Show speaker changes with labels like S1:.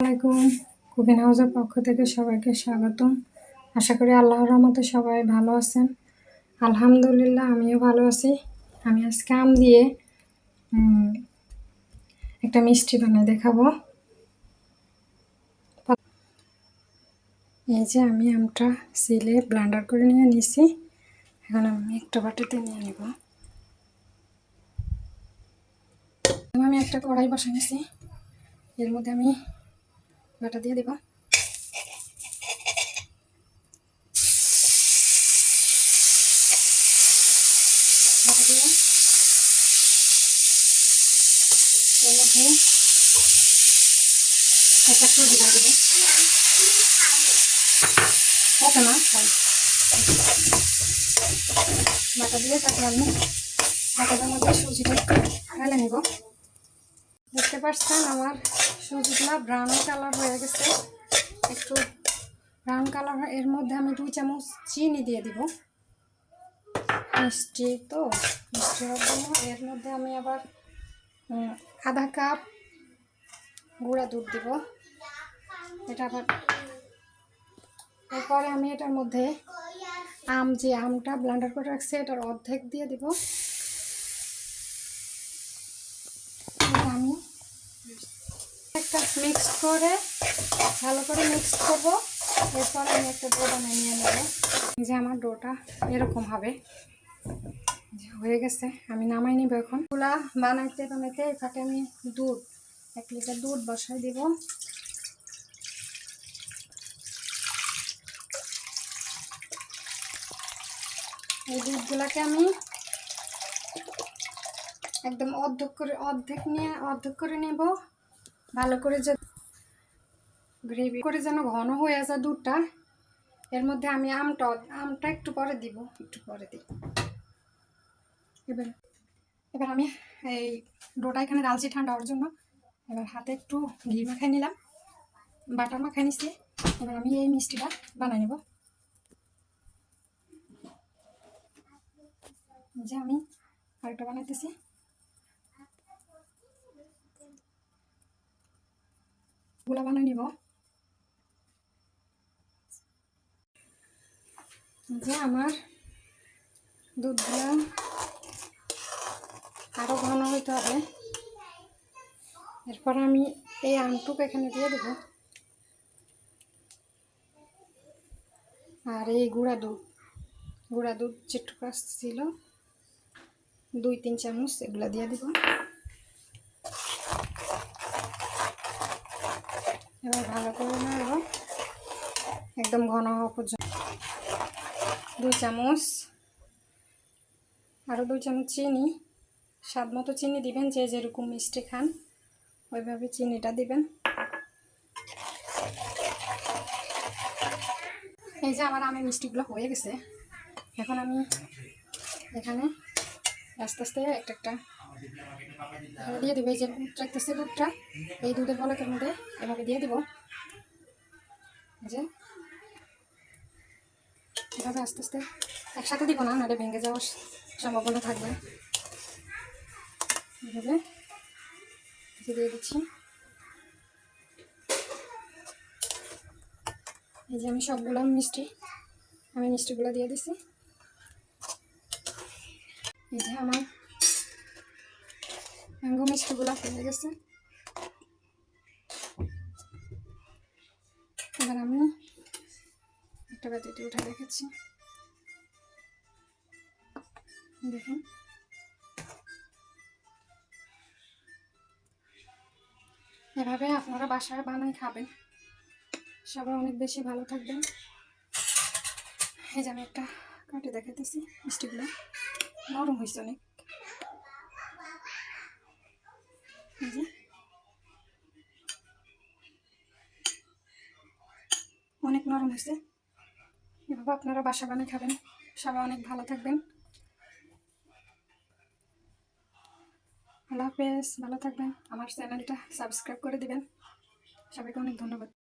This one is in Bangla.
S1: আসসালামাইকুম। কুকিং হাউসের পক্ষ থেকে সবাইকে স্বাগতম। আশা করি আল্লাহর রহমতে সবাই ভালো আছেন। আলহামদুলিল্লাহ আমিও ভালো আছি। আমি আজকে আম দিয়ে একটা মিষ্টি বানিয়ে দেখাবো। এই যে আমি আমটা সিলে ব্লেন্ডার করে নিয়ে নিয়েছি। এখন আমি একটা বাটিতে নিয়ে নেব। আমি একটা কড়াই বসে নিয়েছি, এর মধ্যে আমি বাটা দিয়ে দেবো। বাটা দিয়ে এর মধ্যে একটা সুজি দিয়ে দেবো। ওকে না বাটা দিয়ে তারপর আমি বাটাটার মধ্যে সুজিটা ঢেলে নিব। দেখতে পাচ্ছেন আমার সুজিগুলা ব্রাউন কালার হয়ে গেছে, একটু ব্রাউন কালার। এর মধ্যে আমি 2 চামচ চিনি দিয়ে দিব, মিষ্টি তো মিষ্টি হওয়ার জন্য। এর মধ্যে আমি আবার আধা কাপ গুঁড়া দুধ দিব। এটা আবার এরপরে আমি এটার মধ্যে আমটা ব্লেন্ডার করে রাখছি এটার অর্ধেক দিয়ে দিব। আমি একটা মিক্স করে ভালো করে মিক্স করব। এরপর আমি একটা ডো বানিয়ে নিয়ে নেব। যে আমার ডোটা এরকম হবে, হয়ে গেছে। আমি নামাই নিব এখন। গুলা বানাইতে বানাইতে এটাকে আমি 1 লিটার দুধ বসাই দিব। এই দুধগুলাকে আমি একদম অর্ধেক করে নেব। ভালো করে যে গ্রেভি করে যেন ঘন হয়ে যায় দুধটা। এর মধ্যে আমি আমটা একটু পরে দিব। এবার আমি এই ডোটা এখানে ডালছি ঠান্ডা হওয়ার জন্য। এবার হাতে একটু ঘি মাখাই নিলাম, বাটার মাখাই নিচ্ছি। এবার আমি এই মিষ্টিটা বানাই নেব। যে আমি আরেকটা বানাইতেছি। গুলা বানাই নিব। যে আমার দুধগুলা আরো ঘন হইতে হবে। এরপর আমি এই আমটুকু এখানে দিয়ে দেব। আর এই গুঁড়া দুধ যেটুকু ছিল 2-3 চামচ এগুলা দিয়ে দেব। এবার ভালো করে নেব একদম ঘন হওয়া পর্যন্ত। 2 চামচ, আরও 2 চামচ চিনি, স্বাদ মতো চিনি দিবেন। যে যেরকম মিষ্টি খান ওইভাবে চিনিটা দিবেন। এই যে আমার আমের মিষ্টিগুলো হয়ে গেছে। এখন আমি এখানে আস্তে আস্তে একটা দিয়ে দেবো। এই যে রাখতেছে দুধটা, এই দুধের বলকের মধ্যে এভাবে দিয়ে দেবো। যে এভাবে আস্তে আস্তে একসাথে দিব না, নাহলে ভেঙে যাওয়ার সম্ভাবনা থাকবে। এভাবে দিয়ে দিচ্ছি। এই যে আমি সবগুলো মিষ্টিগুলো দিয়ে দিছি। এই যে আমার ম্যাঙ্গো মিষ্টিগুলো হয়ে গেছে। এবার আমি একটা বাটিতে উঠে রেখেছি। দেখুন এভাবে আপনারা বাসায় বানাই খাবেন, সবাই অনেক বেশি ভালো থাকবেন। এই যে আমি একটা কাটে দেখাতেছি। মিষ্টিগুলো নরম হয়েছে অনেক। এই যে অনেক নরম হয়েছে। এভাবে আপনারা বাসা বানাই খাবেন, সবাই অনেক ভালো থাকবেন। আল্লাহ হাফেজ, ভালো থাকবেন। আমার চ্যানেলটা সাবস্ক্রাইব করে দিবেন। সবাইকে অনেক ধন্যবাদ।